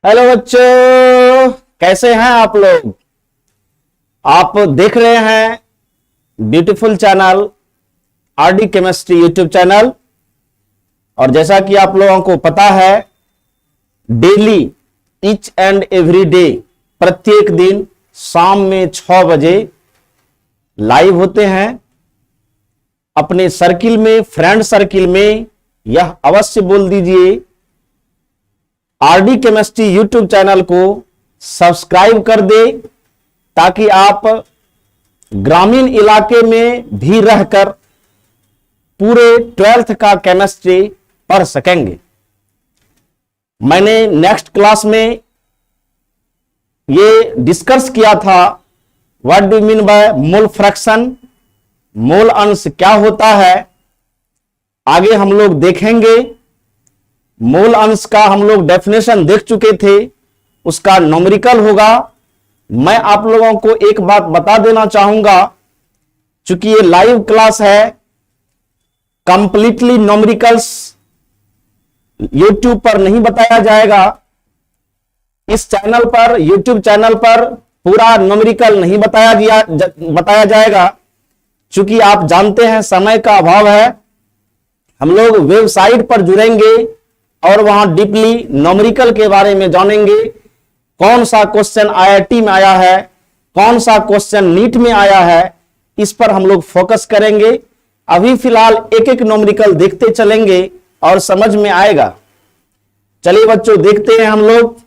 Hello बच्चों, कैसे हैं आप लोग। आप देख रहे हैं beautiful channel RD chemistry YouTube channel. और जैसा कि आप लोगों को पता है, daily each and every day प्रत्येक दिन शाम में 6 बजे लाइव होते हैं। अपने सर्किल में, फ्रेंड सर्किल में यह अवश्य बोल दीजिए, आरडी केमिस्ट्री यूट्यूब चैनल को सब्सक्राइब कर दे, ताकि आप ग्रामीण इलाके में भी रहकर पूरे 12th का केमिस्ट्री पढ़ सकेंगे। मैंने नेक्स्ट क्लास में ये डिस्कस किया था, what do mean by mole fraction, mole अंश क्या होता है। आगे हम लोग देखेंगे। मोल अंश का हम लोग डेफिनेशन देख चुके थे, उसका न्यूमेरिकल होगा। मैं आप लोगों को एक बात बता देना चाहूंगा, चूंकि ये लाइव क्लास है, कंप्लीटली न्यूमेरिकल्स यूट्यूब पर नहीं बताया जाएगा। इस चैनल पर, यूट्यूब चैनल पर पूरा न्यूमेरिकल नहीं बताया जाएगा, चूंकि आप जानते हैं समय का अभाव है। हम लोग वेबसाइट पर जुड़ेंगे और वहां डीपली न्यूमेरिकल के बारे में जानेंगे। कौन सा क्वेश्चन आईआईटी में आया है, कौन सा क्वेश्चन नीट में आया है, इस पर हम लोग फोकस करेंगे। अभी फिलहाल एक एक न्यूमेरिकल देखते चलेंगे और समझ में आएगा। चलिए बच्चों, देखते हैं, हम लोग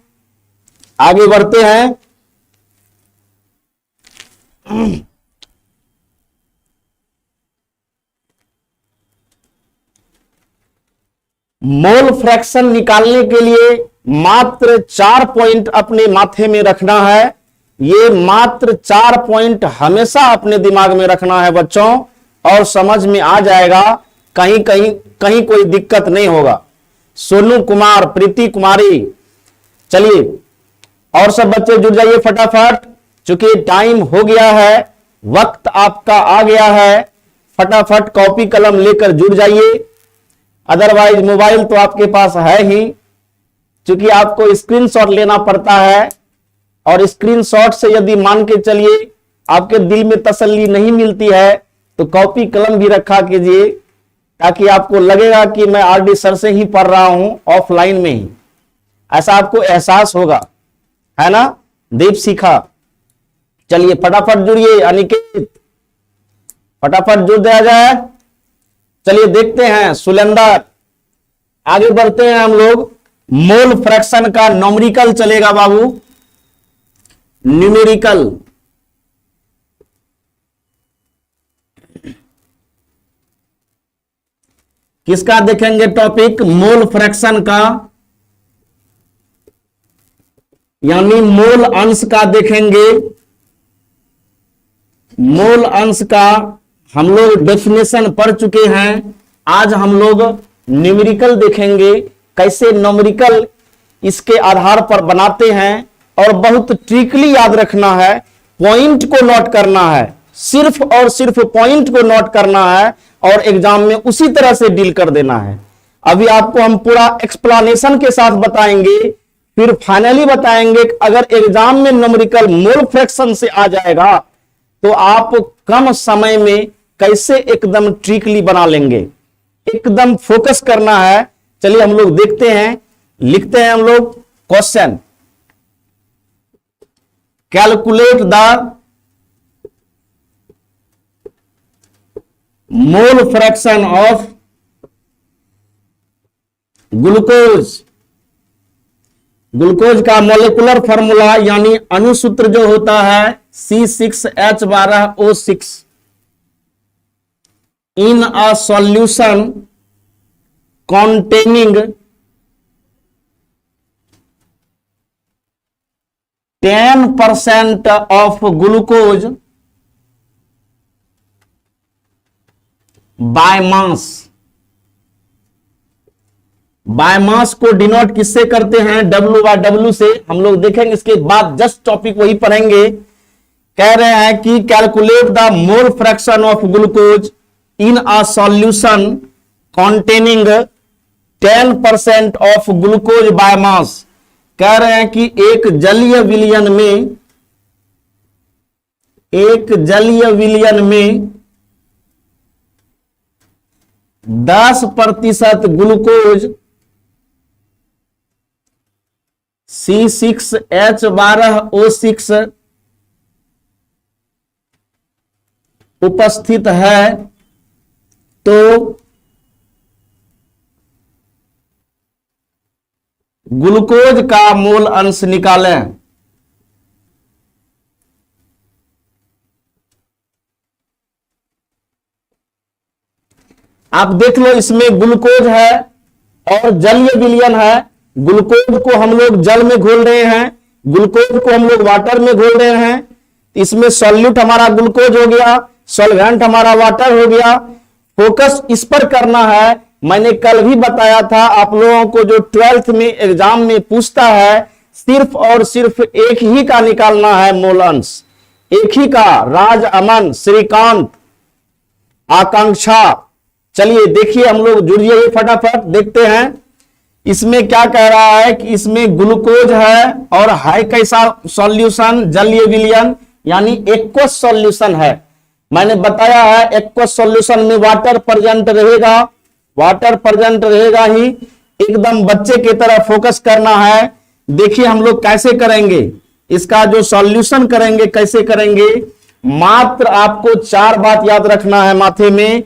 आगे बढ़ते हैं। मोल फ्रैक्शन निकालने के लिए मात्र 4 पॉइंट अपने माथे में रखना है। ये मात्र 4 पॉइंट हमेशा अपने दिमाग में रखना है बच्चों, और समझ में आ जाएगा। कहीं कोई दिक्कत नहीं होगा। सोनू कुमार, प्रीति कुमारी, चलिए और सब बच्चे जुड़ जाइए फटाफट, चूंकि टाइम हो गया है, वक्त आपका आ गया है। फटाफट कॉपी कलम लेकर जुड़ जाइए। अदरवाइज मोबाइल तो आपके पास है ही, क्योंकि आपको स्क्रीनशॉट लेना पड़ता है, और स्क्रीनशॉट से यदि मान के चलिए आपके दिल में तसल्ली नहीं मिलती है, तो कॉपी कलम भी रखा कीजिए, ताकि आपको लगेगा कि मैं आरडी सर से ही पढ़ रहा हूं, ऑफलाइन में ही, ऐसा आपको एहसास होगा, है ना। दीप सीखा, चलिए फटाफट जुड़िए। अनिकेत, फटाफट जुड़ दिया जाए। चलिए देखते हैं सुलेंदर, आगे बढ़ते हैं हम लोग। मोल फ्रैक्शन का न्यूमेरिकल चलेगा बाबू, न्यूमेरिकल। किसका देखेंगे टॉपिक? मोल फ्रैक्शन का, यानी मोल अंश का देखेंगे। मोल अंश का हम लोग डेफिनेशन पढ़ चुके हैं। आज हम लोग न्यूमेरिकल देखेंगे, कैसे न्यूमेरिकल इसके आधार पर बनाते हैं। और बहुत ट्रिकली याद रखना है, पॉइंट को नोट करना है, सिर्फ और सिर्फ पॉइंट को नोट करना है, और एग्जाम में उसी तरह से डील कर देना है। अभी आपको हम पूरा एक्सप्लेनेशन के साथ बताएंगे, फिर फाइनली बताएंगे कि अगर एग्जाम में न्यूमेरिकल मोल फ्रैक्शन से आ जाएगा, तो आप कम समय में कैसे एकदम ट्रिकली बना लेंगे। एकदम फोकस करना है। चलिए हम लोग देखते हैं, लिखते हैं हम लोग question. Calculate the mole fraction of glucose. Glucose का मॉलिक्यूलर फॉर्मूला यानी अणुसूत्र जो होता है C6H12O6 in a solution containing 10% of glucose by mass। By mass को डिनोट किससे करते हैं? W/W से। हम लोग देखेंगे इसके बाद, जस्ट टॉपिक वही पढ़ेंगे। कह रहे हैं कि calculate the mole fraction of glucose in a solution containing 10% of glucose by mass। कह रहे हैं कि एक जलीय विलयन में 10% ग्लूकोज C6H12O6 उपस्थित है तो ग्लूकोज का मोल अंश निकालें। आप देख लो, इसमें ग्लूकोज है और जलीय विलयन है। ग्लूकोज को हम लोग जल में घोल रहे हैं, ग्लूकोज को हम लोग वाटर में घोल रहे हैं। इसमें सॉल्यूट हमारा ग्लूकोज हो गया, सॉल्वेंट हमारा वाटर हो गया। फोकस इस पर करना है। मैंने कल भी बताया था आप लोगों को, जो 12th में एग्जाम में पूछता है सिर्फ और सिर्फ एक ही का निकालना है मोल अंश, एक ही का। राज, अमन, श्रीकांत, आकांक्षा। चलिए देखिए, हम लोग जुड़िए फटाफट, देखते हैं इसमें क्या कह रहा है कि इसमें ग्लूकोज है और है कैसा सॉल्यूशन, जलीय विलयन यानी एक्वस सॉल्यूशन है। मैंने बताया है एक्वस सॉल्यूशन में वाटर प्रेजेंट रहेगा, वाटर प्रेजेंट रहेगा ही। एकदम बच्चे की तरह फोकस करना है। देखिए हम लोग कैसे करेंगे इसका जो सॉल्यूशन करेंगे, कैसे करेंगे। मात्र आपको 4 बात याद रखना है माथे में।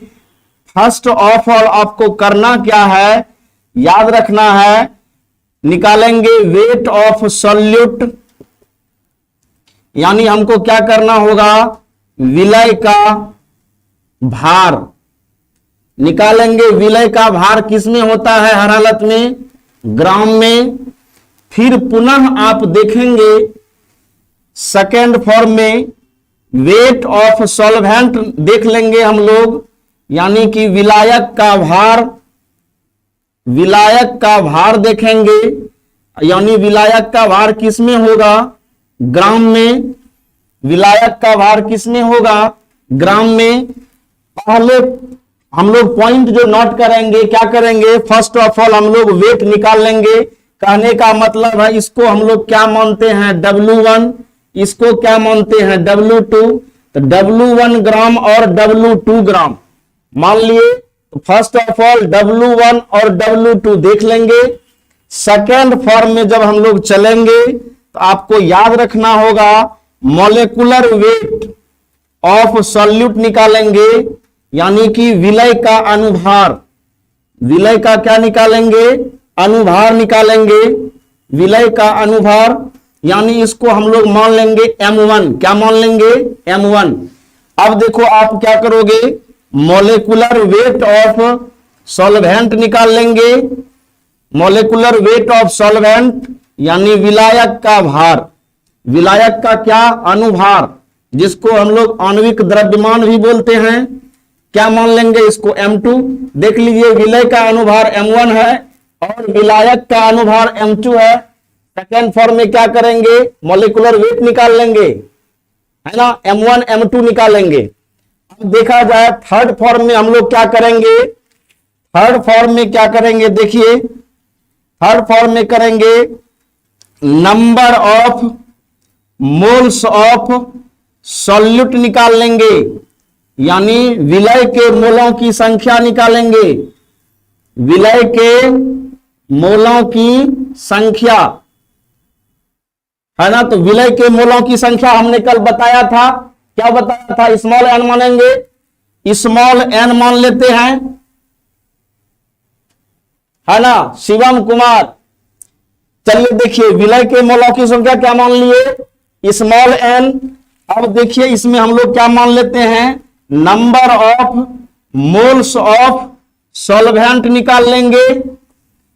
फर्स्ट ऑफ ऑल आपको करना क्या है, याद रखना है, निकालेंगे वेट ऑफ सॉल्यूट, यानी हमको क्या करना होगा, विलय का भार निकालेंगे। विलय का भार किसमें होता है, हर हालत में ग्राम में। फिर पुनः आप देखेंगे सेकेंड फॉर्म में वेट ऑफ सॉल्वेंट देख लेंगे हम लोग, यानी कि विलायक का भार, विलायक का भार देखेंगे, यानी विलायक का भार किसमें होगा, ग्राम में। विलायक का भार किसमें होगा, ग्राम में। पहले हम लोग पॉइंट जो नोट करेंगे, क्या करेंगे, फर्स्ट ऑफ ऑल हम लोग वेट निकाल लेंगे। कहने का मतलब है इसको हम लोग क्या मानते हैं, W1, इसको क्या मानते हैं, W2। तो W1 ग्राम और W2 ग्राम मान लिए। तो फर्स्ट ऑफ ऑल W1 और W2 देख लेंगे। सेकेंड फॉर्म में जब हम लोग चलेंगे तो आपको याद रखना होगा मॉलिक्यूलर वेट ऑफ सॉल्यूट निकालेंगे, यानी कि विलय का अनुभार। विलय का क्या निकालेंगे, अनुभार निकालेंगे, विलय का अनुभार, यानी इसको हम लोग मान लेंगे M1। क्या मान लेंगे, M1। अब देखो आप क्या करोगे, मॉलिक्यूलर वेट ऑफ सॉल्वेंट निकाल लेंगे। मॉलिक्यूलर वेट ऑफ सॉल्वेंट यानी विलायक का भार, विलायक का क्या, अनुभार, जिसको हम लोग आणविक द्रव्यमान भी बोलते हैं। क्या मान लेंगे इसको, M2। देख लीजिए विलय का अनुभार M1 है और विलायक का अनुभार M2 है। सेकेंड फॉर्म में क्या करेंगे, मॉलिक्यूलर वेट निकाल लेंगे, है ना, M1 M2 निकालेंगे। अब देखा जाए थर्ड फॉर्म में हम लोग क्या करेंगे, थर्ड फॉर्म में क्या करेंगे, देखिए थर्ड फॉर्म में करेंगे number of moles of solute निकाल लेंगे, यानी विलय के मोलों की संख्या निकालेंगे। विलय के मोलों की संख्या, है ना। तो विलय के मोलों की संख्या हमने कल बताया था, क्या बताया था, स्मॉल एन मानेंगे, स्मॉल एन मान लेते हैं, है ना, शिवम कुमार। चलिए देखिए विलय के मोलों की संख्या क्या मान लिए, स्मॉल एन। अब देखिए इसमें हम लोग क्या मान लेते हैं, number of moles of solvent निकाल लेंगे,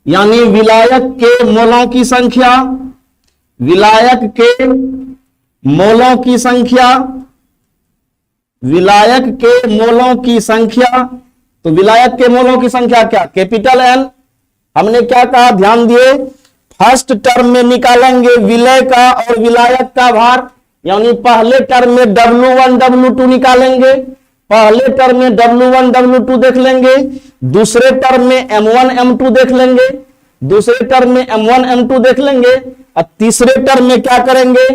यानी विलायक के मोलों की संख्या, विलायक के मोलों की संख्या, विलायक के मोलों की संख्या। तो विलायक के मोलों की संख्या क्या, कैपिटल एन। हमने क्या कहा, ध्यान दिए, फर्स्ट टर्म में निकालेंगे विलय का और विलायक का भार, यानी पहले टर्म में W1 W2 निकालेंगे, पहले टर्म में W1 W2 देख लेंगे, दूसरे टर्म में M1 M2 देख लेंगे, दूसरे टर्म में M1 M2 देख लेंगे, और तीसरे टर्म में क्या करेंगे,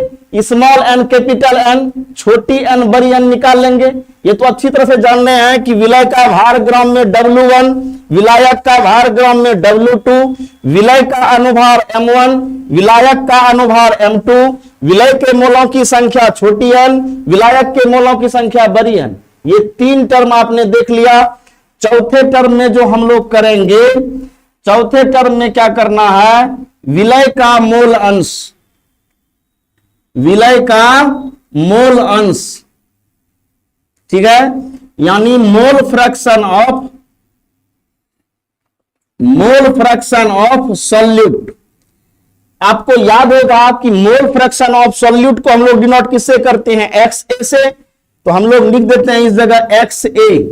स्मॉल एन कैपिटल एन, छोटी एन बड़ी एन निकाल लेंगे। ये तो अच्छी तरह से जानने हैं कि विलय का भार ग्राम में W1, विलायक का भार ग्राम में W2, विलय का अनुभार M1, विलायक का अनुभार M2, विलय के मोलों की संख्या छोटी एन, विलायक के मोलों की संख्या बड़ी एन। ये तीन टर्म आपने देख लिया। चौथे टर्म में जो हम लोग करेंगे, चौथे टर्म में क्या करना है, विलय का मोल अंश, विलय का मोल अंश, ठीक है, यानी मोल फ्रैक्शन ऑफ सॉल्यूट। आपको याद होगा कि मोल फ्रैक्शन ऑफ सॉल्यूट को हम लोग डिनोट किससे करते हैं, XA से, तो हम लोग लिख देते हैं इस जगह XA।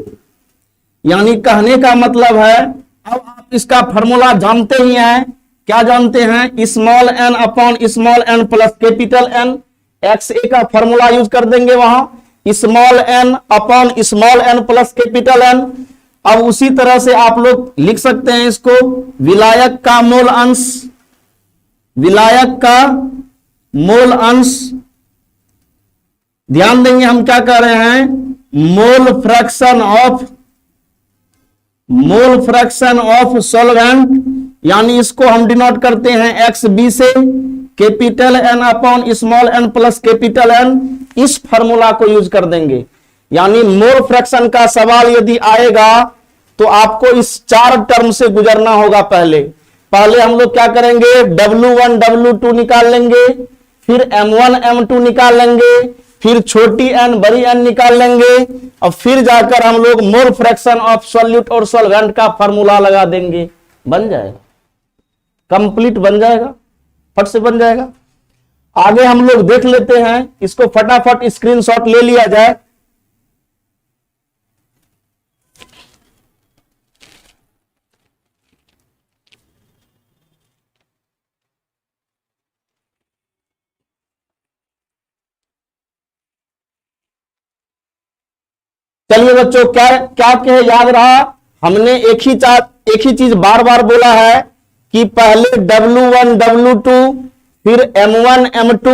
यानी कहने का मतलब है, अब आप इसका फॉर्मूला जानते ही हैं, क्या जानते हैं, small n upon small n plus capital N. XA का फॉर्मूला यूज कर देंगे वहां, small n upon small n plus capital N. अब उसी तरह से आप लोग लिख सकते हैं इसको, विलायक का मोल अंश, विलायक का मोल अंश, ध्यान देंगे हम क्या कर रहे हैं, मोल फ्रैक्शन ऑफ सॉल्वेंट, यानी इसको हम डिनोट करते हैं XB से, capital N upon small n plus capital N. इस फॉर्मूला को यूज कर देंगे। यानी मोल फ्रैक्शन का सवाल यदि आएगा तो आपको इस चार टर्म से गुजरना होगा। पहले हम लोग क्या करेंगे, W1 W2 निकाल लेंगे, फिर M1 M2 निकाल लेंगे, फिर छोटी एन बड़ी एन निकाल लेंगे, और फिर जाकर हम लोग मोल फ्रैक्शन ऑफ सॉल्यूट और सॉल्वेंट का फॉर्मूला लगा देंगे। बन जाएगा, कंप्लीट बन जाएगा, फट से बन जाएगा। आगे हम लोग देख लेते हैं, इसको फटाफट स्क्रीनशॉट ले लिया जाए। चलिए बच्चों, क्या क्या कहे याद रहा, हमने एक ही चीज बार बार बोला है कि पहले W1 W2, फिर M1 M2,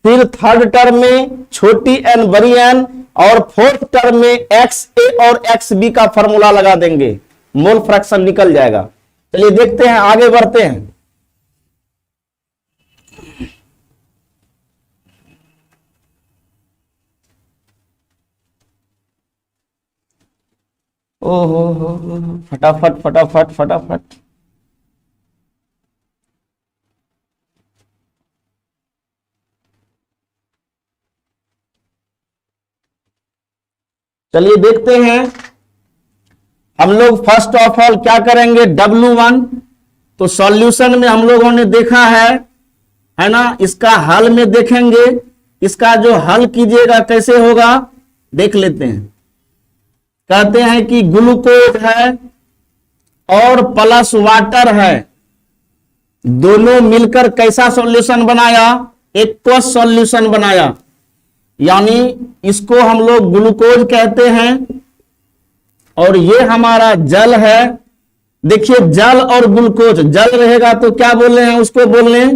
फिर थर्ड टर्म में छोटी एन बड़ी एन, और फोर्थ टर्म में XA और XB का फॉर्मूला लगा देंगे, मोल फ्रैक्शन निकल जाएगा। चलिए देखते हैं, आगे बढ़ते हैं। ओहो हो, फटाफट फटाफट फटाफट। चलिए देखते हैं, हम लोग फर्स्ट ऑफ ऑल क्या करेंगे, W1 तो सॉल्यूशन में हम लोगों ने देखा है ना, इसका हल में देखेंगे, इसका जो हल कीजिएगा कैसे होगा देख लेते हैं। कहते हैं कि ग्लूकोज है और प्लस वाटर है, दोनों मिलकर कैसा सॉल्यूशन बनाया, एक्वस सॉल्यूशन बनाया। यानी इसको हम लोग ग्लूकोज कहते हैं, और ये हमारा जल है। देखिए जल और ग्लूकोज, जल रहेगा तो क्या बोल रहे हैं, उसको बोल रहे हैं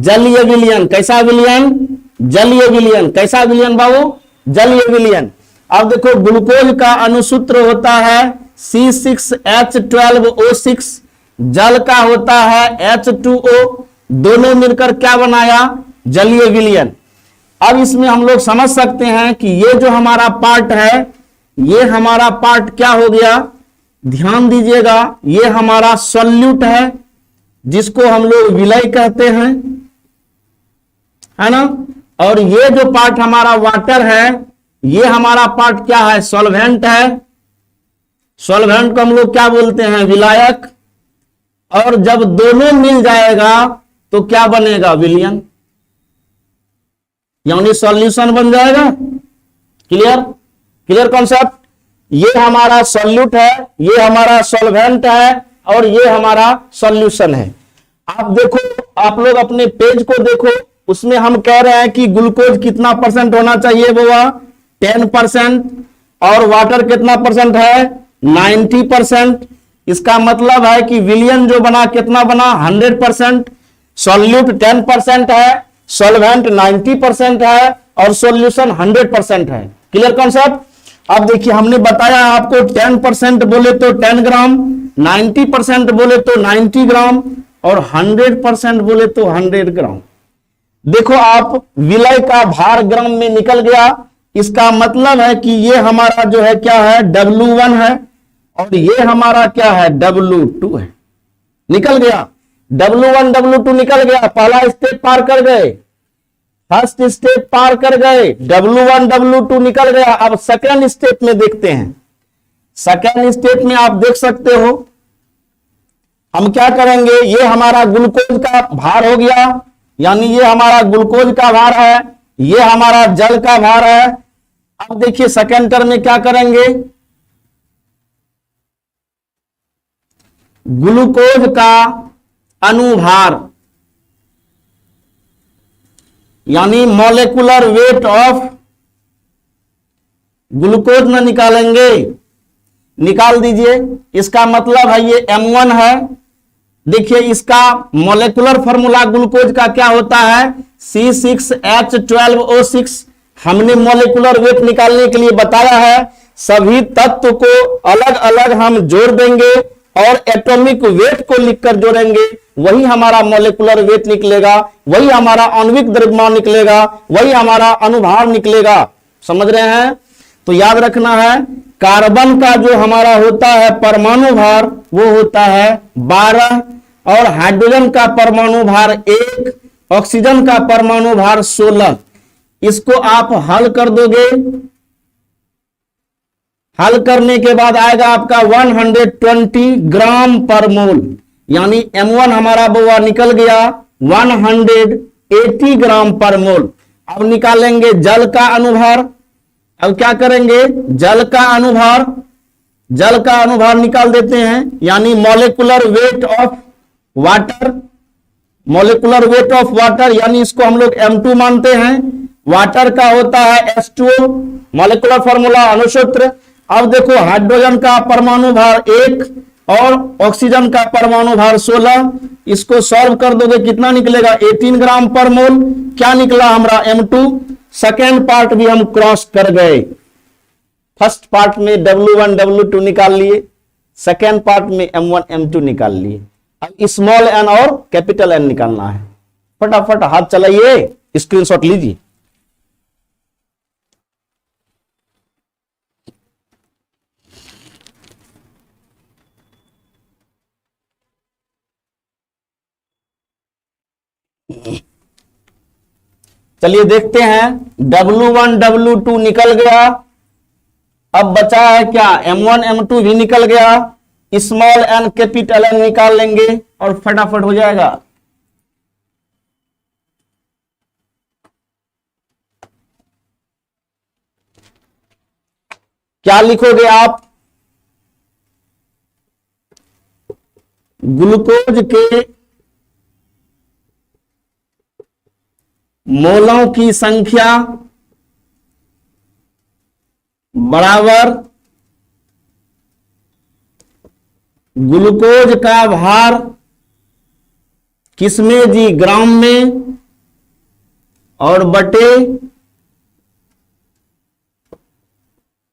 जलीय विलयन। कैसा विलयन, जलीय विलयन। कैसा विलयन बाबू, जलीय विलयन। अब देखो ग्लूकोज का अनुसूत्र होता है C6H12O6, जल का होता है H2O, दोनों मिलकर क्या बनाया, जलीय विलयन। अब इसमें हम लोग समझ सकते हैं कि ये जो हमारा पार्ट है, ये हमारा पार्ट क्या हो गया, ध्यान दीजिएगा, ये हमारा सॉल्यूट है जिसको हम लोग विलय कहते हैं, है ना। और ये जो पार्ट हमारा वाटर है, ये हमारा पार्ट क्या है, सॉल्वेंट है। सॉल्वेंट को हम लोग क्या बोलते हैं, विलायक। और जब दोनों मिल जाएगा तो क्या बनेगा, विलयन, यानी सॉल्यूशन बन जाएगा। Clear, clear concept. ये हमारा सॉल्यूट है, ये हमारा सॉल्वेंट है, और ये हमारा सॉल्यूशन है। आप देखो, आप लोग अपने पेज को देखो, उसमें हम कह रहे हैं कि ग्लूकोज कितना परसेंट होना चाहिए बाबा, 10%, और वाटर कितना परसेंट है, 90%। इसका मतलब है कि विलियन जो बना कितना बना 100%, सॉल्यूट 10% है, सॉल्वेंट 90% है और सॉल्यूशन 100% है। Clear concept. अब देखिए हमने बताया आपको 10% बोले तो 10 ग्राम, 90% बोले तो 90 ग्राम और 100% बोले तो 100 ग्राम। देखो आप विलय का भार ग्राम में निकल गया, इसका मतलब है कि ये हमारा जो है क्या है W1 है और ये हमारा क्या है W2 है। निकल गया W1 W2 निकल गया, पहला स्टेप पार कर गए, फर्स्ट स्टेप पार कर गए, W1 W2 निकल गया। अब सेकेंड स्टेप में देखते हैं। सेकेंड स्टेप में आप देख सकते हो हम क्या करेंगे, ये हमारा ग्लूकोज का भार हो गया, यानी ये हमारा ग्लूकोज का भार है, ये हमारा जल का भार है। अब देखिए सेकेंड टर्म में क्या करेंगे, ग्लूकोज का अनुभार यानी मॉलिक्यूलर वेट ऑफ ग्लूकोज में निकालेंगे, निकाल दीजिए। इसका मतलब है ये M1 है। देखिए इसका मॉलिक्यूलर फॉर्मूला ग्लूकोज का क्या होता है C6H12O6। हमने मॉलिक्यूलर वेट निकालने के लिए बताया है, सभी तत्व को अलग अलग हम जोड़ देंगे और एटॉमिक वेट को लिखकर जोड़ेंगे, वही हमारा मॉलिक्यूलर वेट निकलेगा, वही हमारा आणविक द्रव्यमान निकलेगा, वही हमारा अनुभार निकलेगा। समझ रहे हैं। तो याद रखना है कार्बन का जो हमारा होता है परमाणु भार वो होता है 12 और हाइड्रोजन का परमाणु भार 1, ऑक्सीजन का परमाणु भार 16। इसको आप हल कर दोगे, हल करने के बाद आएगा आपका 120 ग्राम पर मोल, यानी M1 हमारा बुआ निकल गया 180 ग्राम पर मोल। अब निकालेंगे जल का अनुभार। अब क्या करेंगे, जल का अनुभार निकाल देते हैं, यानी molecular weight of water, molecular weight of water यानी इसको हम लोग M2 मानते हैं। वाटर का होता है H2O, मॉलिक्यूलर फॉर्मूला अणुसूत्र। अब देखो हाइड्रोजन का परमाणु भार 1 और ऑक्सीजन का परमाणु भार 16, इसको सॉल्व कर दोगे कितना निकलेगा 18 ग्राम पर मोल। क्या निकला हमारा M2। सेकेंड पार्ट भी हम क्रॉस कर गए। फर्स्ट पार्ट में W1 W2 निकाल लिए, सेकेंड पार्ट में M1 M2 निकाल लिए। अब स्मॉल n और कैपिटल N निकालना है। फटाफट हाथ चलाइए, स्क्रीनशॉट लीजिए। चलिए देखते हैं, W1 W2 निकल गया। अब बचा है क्या, M1 M2 भी निकल गया, स्मॉल n कैपिटल N निकाल लेंगे और फटाफट हो जाएगा। क्या लिखोगे आप, ग्लूकोज के मोलों की संख्या बराबर ग्लूकोज का भार किसमें जी, ग्राम में, और बटे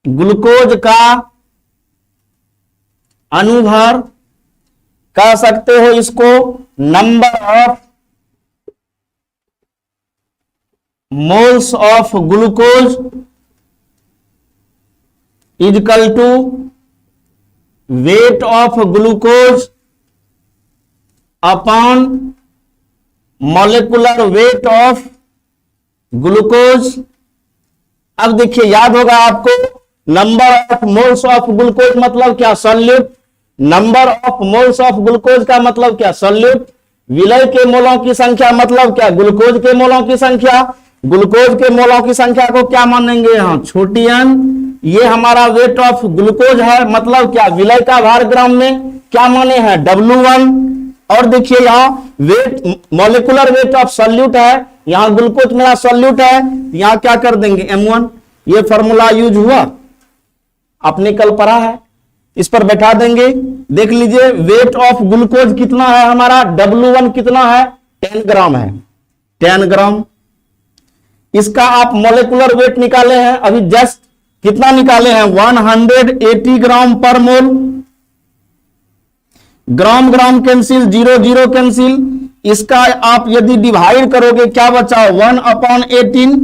ग्लूकोज का अनुभार। कह सकते हो इसको number of moles of glucose equal to weight of glucose upon molecular weight of glucose. अब देखिए याद होगा आपको, number of moles of glucose मतलब क्या, solute. Number of moles of glucose का मतलब क्या, सॉल्यूट। विलय के मोलों की संख्या मतलब क्या, ग्लूकोज के मोलों की संख्या। ग्लूकोज के मोलों की संख्या को क्या मानेंगे यहां, छोटी n। ये हमारा वेट ऑफ ग्लूकोज है, मतलब क्या, विलय का भार ग्राम में क्या माने हैं, W1। और देखिए यहां weight, molecular weight of solute है, यहां ग्लूकोज मेरा सॉल्यूट है, यहां क्या कर देंगे M1। ये फॉर्मूला यूज हुआ, आपने कल पढ़ा है। इस पर बैठा देंगे। देख लीजिए वेट ऑफ ग्लूकोज कितना है हमारा, W1 कितना है, 10 ग्राम है, 10 ग्राम। इसका आप मोलेकुलर वेट निकाले हैं अभी जस्ट, कितना निकाले हैं, 180 ग्राम पर मोल। ग्राम ग्राम कैंसिल, 0 0 कैंसिल। इसका आप यदि डिवाइड करोगे क्या बचा, 1/18।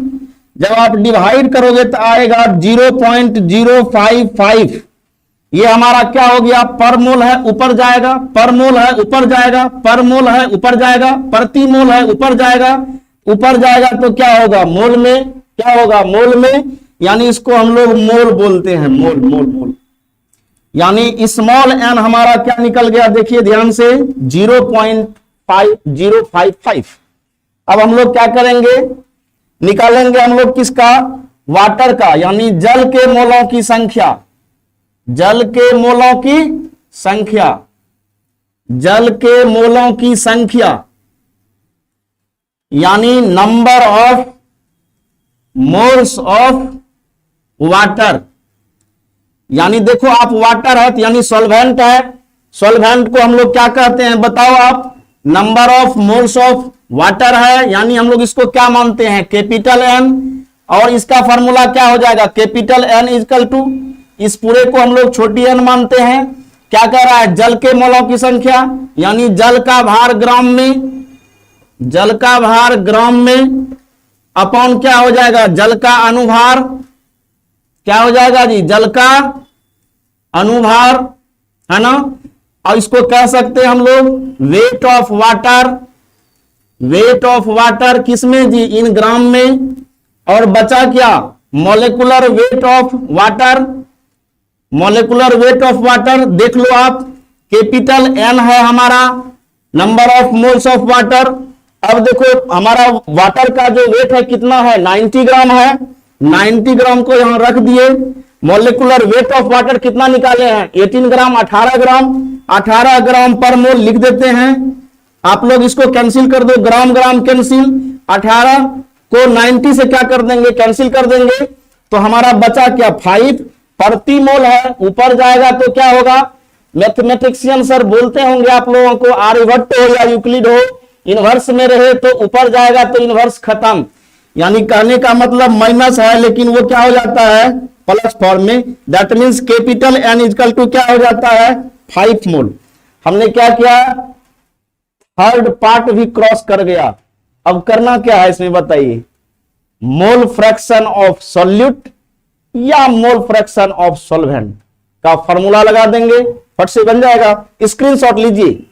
जब आप डिवाइड करोगे तो आएगा 0.055। ये हमारा क्या हो गया, पर मोल है ऊपर जाएगा, पर मोल है ऊपर जाएगा, पर मोल है ऊपर जाएगा, प्रति मोल है ऊपर जाएगा, ऊपर जाएगा तो क्या होगा, मोल में क्या होगा, मोल में, यानी इसको हम लोग मोल बोलते हैं, मोल मोल मोल। यानी स्मॉल एन हमारा क्या निकल गया, देखिए ध्यान से, 0.5055। अब हम लोग क्या करेंगे, निकालेंगे हम लोग किसका, वाटर का, यानी जल के मोलों की संख्या, जल के मोलों की संख्या, जल के मोलों की संख्या, यानी number of moles of water. यानी देखो आप वाटर है यानी सॉल्वेंट है, सॉल्वेंट को हम लोग क्या कहते हैं बताओ आप, number of moles of water है, यानी हम लोग इसको क्या मानते हैं, कैपिटल एन, और इसका फॉर्मूला क्या हो जाएगा, कैपिटल एन इजकल टू, इस पूरे को हम लोग छोटी एन मानते हैं। क्या कह रहा है, जल के मोलों की संख्या, यानी जल का भार ग्राम में, जल का भार ग्राम में, अपॉन क्या हो जाएगा, जल का अनुभार, क्या हो जाएगा जी, जल का अनुभार, है ना। और इसको कह सकते हैं हम लोग weight of water, weight of water किसमें जी, इन ग्राम में। और बचा क्या, molecular weight of water, molecular weight of water देख लो आप, कैपिटल एन है हमारा number of moles of water. अब देखो हमारा वाटर का जो वेट है कितना है, 90 ग्राम है, 90 ग्राम को यहां रख दिए। मॉलिक्यूलर वेट ऑफ वाटर कितना निकाले हैं, 18 ग्राम, 18 ग्राम, 18 ग्राम पर मोल लिख देते हैं। आप लोग इसको कैंसिल कर दो, ग्राम ग्राम कैंसिल, 18 को 90 से क्या कर देंगे, कैंसिल कर देंगे, तो हमारा बचा क्या, 5 प्रति मोल है, ऊपर जाएगा तो क्या होगा, मैथमेटिशियन सर बोलते होंगे आप लोगों को, आर्यभट्ट हो या यूक्लिड हो, इनवर्स में रहे तो ऊपर जाएगा तो इनवर्स खत्म, यानी कहने का मतलब माइनस है लेकिन वो क्या हो जाता है, प्लस फॉर्म में। That means capital N equal to क्या हो जाता है, 5 मोल। हमने क्या किया, थर्ड पार्ट भी क्रॉस कर गया। अब करना क्या है इसमें बताइए, मोल फ्रैक्शन ऑफ सॉल्यूट या मोल फ्रैक्शन ऑफ सॉल्वेंट का फॉर्मूला लगा देंगे, फट से बन जाएगा। स्क्रीनशॉट लीजिए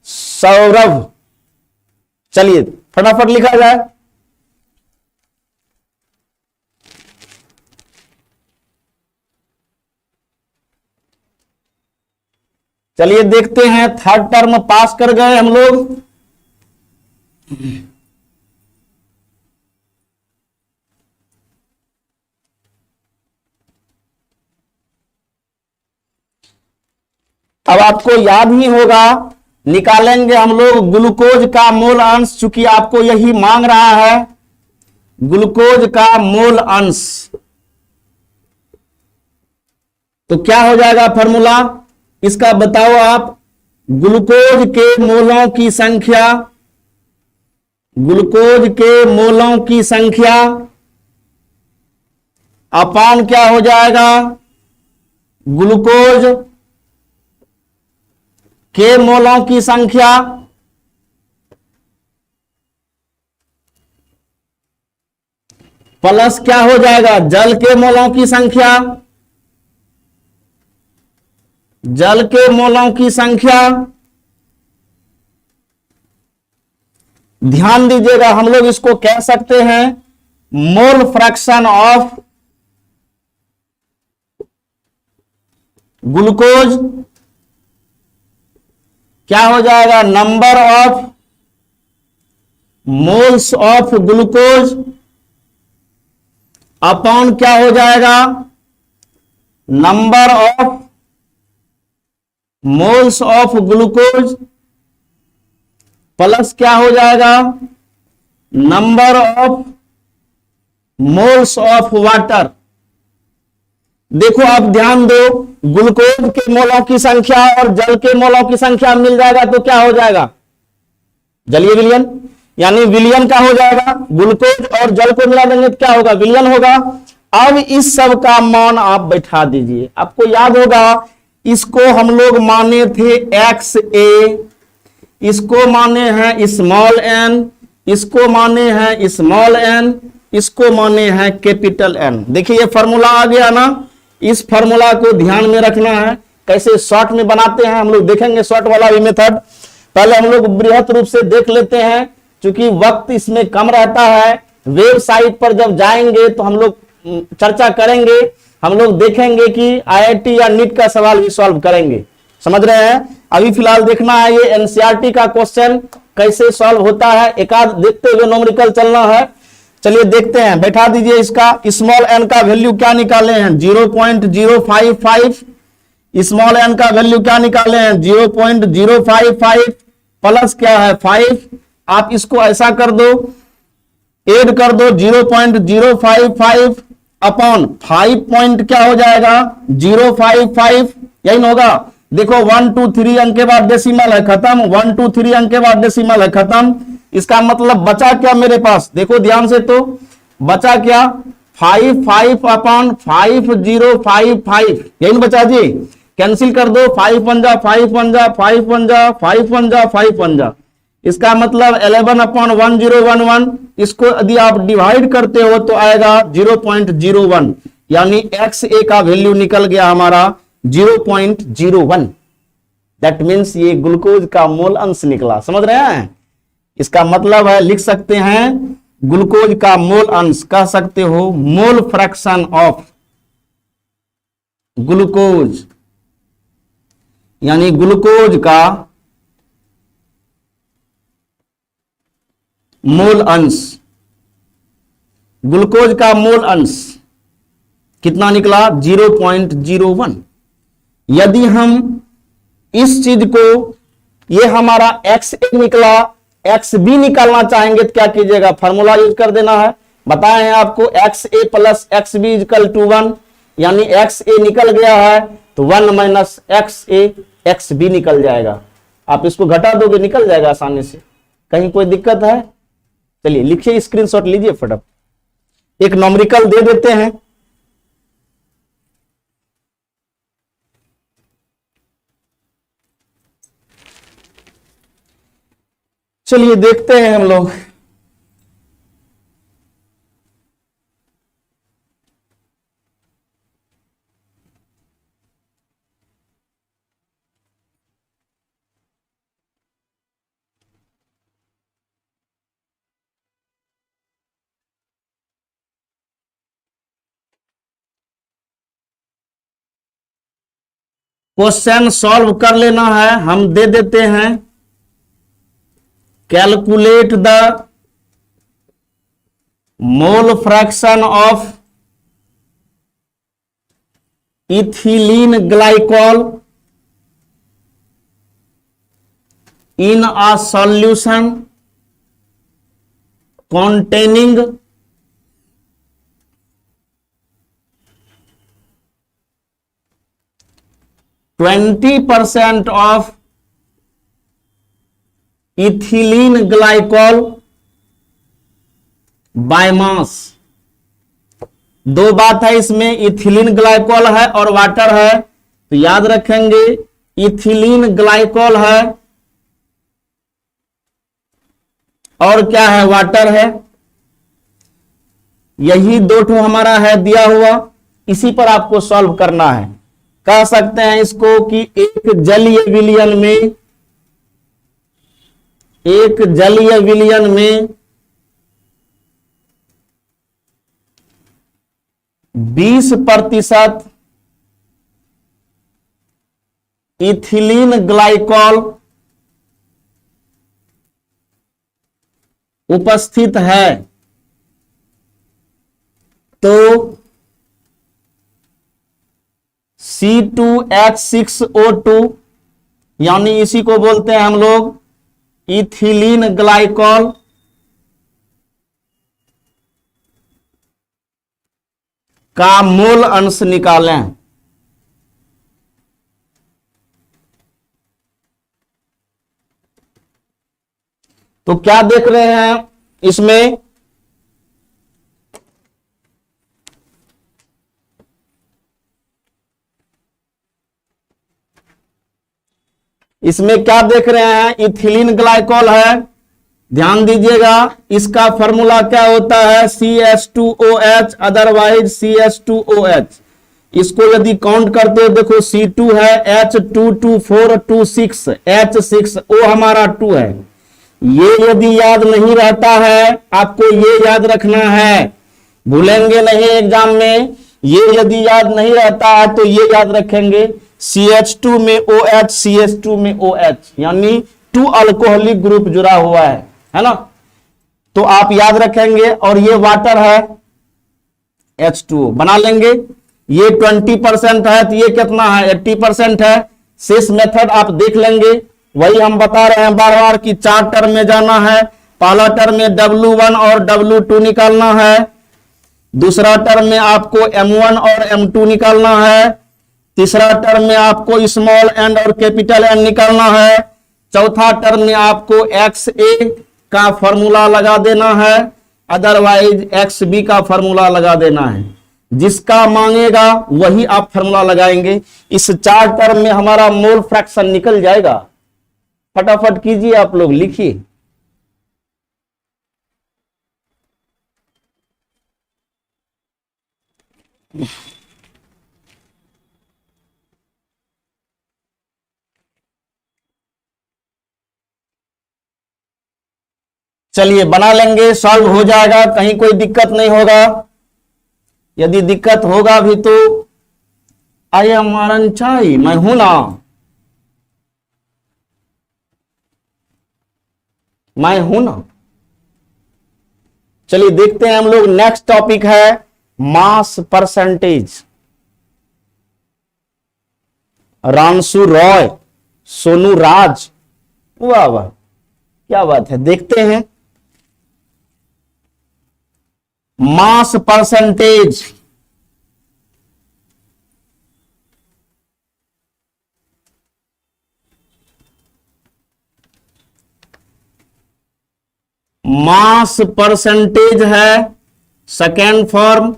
सौरभ, चलिए फटाफट लिखा जाए। चलिए देखते हैं, थर्ड टर्म पास कर गए हम लोग। अब आपको याद ही होगा, निकालेंगे हम लोग ग्लूकोज का मोल अंश, चूंकि आपको यही मांग रहा है, ग्लूकोज का मोल अंश। तो क्या हो जाएगा फॉर्मूला इसका बताओ आप, ग्लूकोज के मोलों की संख्या, ग्लूकोज के मोलों की संख्या अपॉन क्या हो जाएगा, ग्लूकोज के मोलों की संख्या प्लस क्या हो जाएगा, जल के मोलों की संख्या, जल के मोलों की संख्या। ध्यान दीजिएगा, हम लोग इसको कह सकते हैं मोल फ्रैक्शन ऑफ ग्लूकोज, क्या हो जाएगा, number of moles of glucose upon क्या हो जाएगा, number of moles of glucose plus क्या हो जाएगा, number of moles of water. देखो आप ध्यान दो, ग्लूकोज के मोलों की संख्या और जल के मोलों की संख्या मिल जाएगा तो क्या हो जाएगा, जलीय विलयन, यानी विलयन का हो जाएगा। ग्लूकोज और जल को मिला देंगे तो क्या होगा, विलयन होगा। अब इस सब का मान आप बैठा दीजिए। आपको याद होगा इसको हम लोग माने थे एक्स ए, इसको माने हैं स्मॉल एन, इसको माने हैं स्मॉल एन, इसको माने हैं कैपिटल एन। देखिए ये फॉर्मूला आ गया ना, इस फॉर्मूला को ध्यान में रखना है। कैसे शॉर्ट में बनाते हैं हम लोग देखेंगे, शॉर्ट वाला भी मेथड। पहले हम लोग बृहत रूप से देख लेते हैं, क्योंकि वक्त इसमें कम रहता है। वेबसाइट पर जब जाएंगे तो हम लोग चर्चा करेंगे, हम लोग देखेंगे कि आईआईटी या नीट का सवाल भी सॉल्व करेंगे, समझ रहे हैं। अभी फिलहाल देखना है ये एनसीईआरटी का क्वेश्चन कैसे सॉल्व होता है, एक आध देखते हुए न्यूमेरिकल चलना है। चलिए देखते हैं, बैठा दीजिए। इसका स्मॉल एन का वैल्यू क्या निकाले हैं, 0.055। स्मॉल एन का वैल्यू क्या निकाले हैं, 0.055 प्लस क्या है 5। आप इसको ऐसा कर दो, ऐड कर दो 0.055 अपॉन 5 पॉइंट क्या हो जाएगा 055, यही ना होगा। देखो 1 2 3 अंक के बाद डेसिमल है खत्म, 1 2 3 अंक के बाद डेसिमल है खत्म। इसका मतलब बचा क्या मेरे पास, देखो ध्यान से, तो बचा क्या 5 अपॉन 5055, यही ना बचा जी। कैंसिल कर दो, 5 पंजा 5 पंजा 5 पंजा 5 पंजा 5 पंजा। इसका मतलब 11 अपॉन 1011। इसको यदि आप डिवाइड करते हो तो आएगा 0.01, यानी एक्स ए का वैल्यू निकल गया हमारा 0.01। दैट मीन्स ये ग्लूकोज का मोल अंश निकला, समझ रहे हैं। इसका मतलब है, लिख सकते हैं ग्लूकोज का मोल अंश, कह सकते हो मोल फ्रैक्शन ऑफ ग्लूकोज, यानी ग्लूकोज का मोल अंश। ग्लूकोज का मोल अंश कितना निकला 0.01। यदि हम इस चीज को, ये हमारा एक्स ए निकला, एक्स बी निकालना चाहेंगे तो क्या कीजिएगा, फॉर्मूला यूज कर देना है। बताए हैं आपको X A plus X B equal to 1, यानी एक्स ए निकल गया है तो 1 minus X A X B निकल जाएगा। आप इसको घटा दोगे निकल जाएगा आसानी से, कहीं कोई दिक्कत है। चलिए लिखिए, स्क्रीनशॉट लीजिए फटाफट, एक न्यूमेरिकल दे देते हैं। चलिए देखते हैं हम लोग। क्वेश्चन सॉल्व कर लेना है, हम दे देते हैं। Calculate the mole fraction of ethylene glycol in a solution containing 20% of ethylene glycol by mass। दो बात है इसमें, इथिलीन ग्लाइकॉल है और वाटर है, तो याद रखेंगे इथिलीन ग्लाइकॉल है और क्या है, वाटर है। यही दो ठो हमारा है दिया हुआ, इसी पर आपको सॉल्व करना है। कह सकते हैं इसको कि एक जलीय विलयन में 20% इथिलीन ग्लाइकॉल उपस्थित है तो C2H6O2, यानी इसी को बोलते हैं हम लोग इथिलीन ग्लाइकॉल, का मोल अंश निकालें। तो क्या देख रहे हैं इसमें, इसमें क्या देख रहे हैं, इथिलीन ग्लाइकॉल है। ध्यान दीजिएगा, इसका फॉर्मूला क्या होता है, CH2OH, अदरवाइज CH2OH। इसको यदि काउंट करते हो, देखो C2 है, H22426, H6, O हमारा 2 है। ये यदि याद नहीं रहता है, आपको ये याद रखना है, भूलेंगे नहीं एग्जाम में। ये यदि याद नहीं रहता है तो ये याद रखेंगे, CH2 में OH, CH2 में OH, यानी 2 अल्कोहलिक ग्रुप जुड़ा हुआ है ना। तो आप याद रखेंगे। और ये वाटर है, H2O बना लेंगे। ये 20% है, तो ये कितना है, 80% है। शेष मेथड आप देख लेंगे। वही हम बता रहे हैं बार बार कि 4 टर्म में जाना है। पहला टर्म में W1 और W2 निकालना है। दूसरा टर्म में आपको M1 और M2 निकालना है। तीसरा टर्म में आपको स्मॉल एन और कैपिटल एन निकालना है। चौथा टर्म में आपको XA का फॉर्मूला लगा देना है, अदरवाइज XB का फॉर्मूला लगा देना है। जिसका मांगेगा वही आप फॉर्मूला लगाएंगे। इस 4 टर्म में हमारा मोल फ्रैक्शन निकल जाएगा। फटाफट कीजिए, आप लोग लिखिए। चलिए बना लेंगे, सॉल्व हो जाएगा, कहीं कोई दिक्कत नहीं होगा। यदि दिक्कत होगा भी तो आई एम चाई, मैं हूं ना, मैं हूं ना। चलिए देखते हैं हम लोग। नेक्स्ट टॉपिक है मास परसेंटेज। रामसू रॉय, सोनू राज, वाह वाह क्या बात है। देखते हैं मास परसेंटेज। मास परसेंटेज है सेकेंड फॉर्म।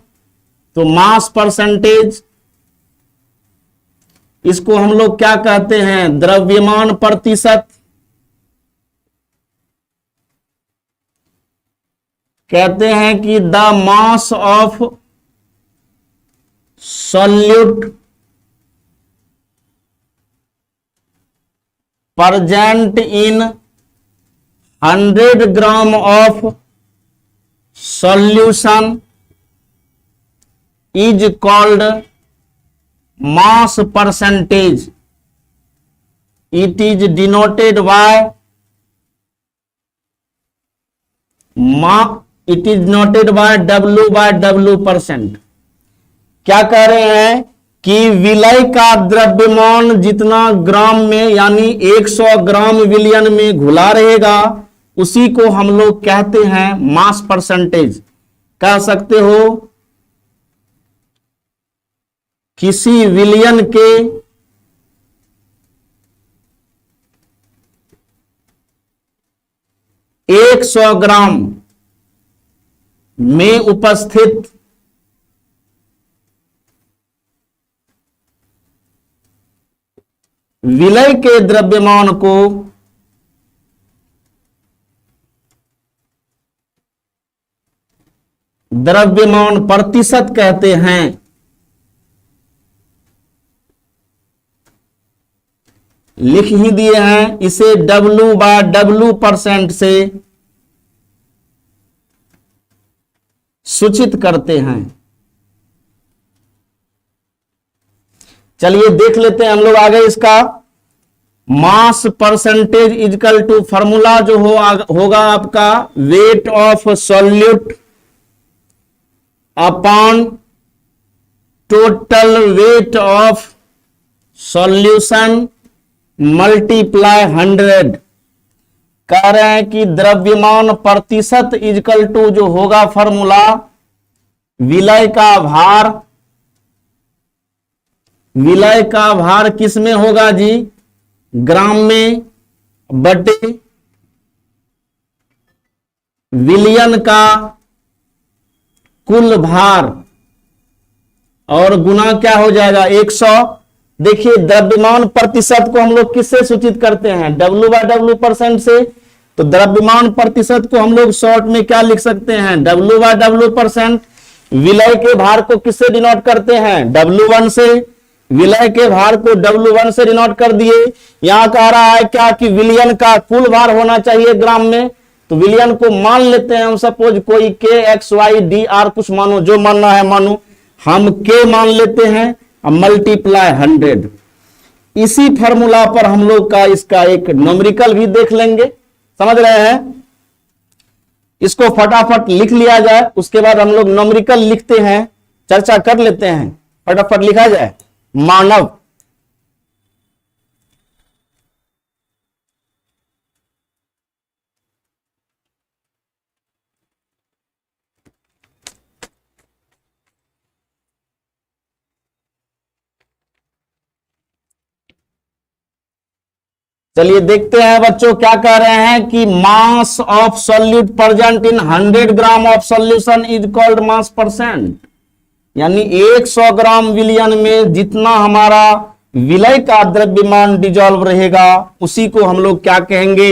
तो मास परसेंटेज, इसको हम लोग क्या कहते हैं, द्रव्यमान प्रतिशत कहते हैं कि the mass of solute present in 100 gram of solution is called mass percentage. It is denoted by W/W%. क्या कह रहे हैं कि विलय का द्रव्यमान जितना ग्राम में यानी 100 ग्राम विलियन में घुला रहेगा उसी को हम लोग कहते हैं मास परसेंटेज। कह सकते हो किसी विलियन के 100 ग्राम में उपस्थित विलय के द्रव्यमान को द्रव्यमान प्रतिशत कहते हैं। लिख ही दिए हैं, इसे W/W% से सूचित करते हैं। चलिए देख लेते हैं हम लोग आगे इसका। Mass percentage equal to formula जो होगा आपका weight of solute upon total weight of solution multiply 100। कह रहे हैं कि द्रव्यमान प्रतिशत इक्वल टू जो होगा फॉर्मूला विलय का भार विलय का भार किस में होगा जी? ग्राम में बटे विलयन का कुल भार और गुना क्या हो जाएगा 100। देखिए द्रव्यमान प्रतिशत को हम लोग किससे सूचित करते हैं? W/W% से। तो द्रव्यमान प्रतिशत को हम लोग शॉर्ट में क्या लिख सकते हैं? W/W%। विलय के भार को किससे डिनोट करते हैं? W1 से। विलय के भार को W1 से डिनोट कर दिए। यहां कह रहा है क्या कि विलयन का कुल भार होना चाहिए ग्राम में। तो विलयन को मान लेते हैं हम, सपोज कोई K X Y D R कुछ मानो, जो मानना है मानो, हम K मान लेते हैं, मल्टीप्लाई 100। इसी फॉर्मूला पर हम लोग का इसका एक न्यूमेरिकल भी देख लेंगे, समझ रहे हैं? इसको फटाफट लिख लिया जाए, उसके बाद हम लोग न्यूमेरिकल लिखते हैं, चर्चा कर लेते हैं। फटाफट लिखा जाए। मानव चलिए देखते हैं बच्चों क्या कह रहे हैं कि mass of solute present in 100 gram of solution is called mass percent. यानी 100 ग्राम विलयन में जितना हमारा विलय का द्रव्यमान डिजॉल्व रहेगा उसी को हम लोग क्या कहेंगे?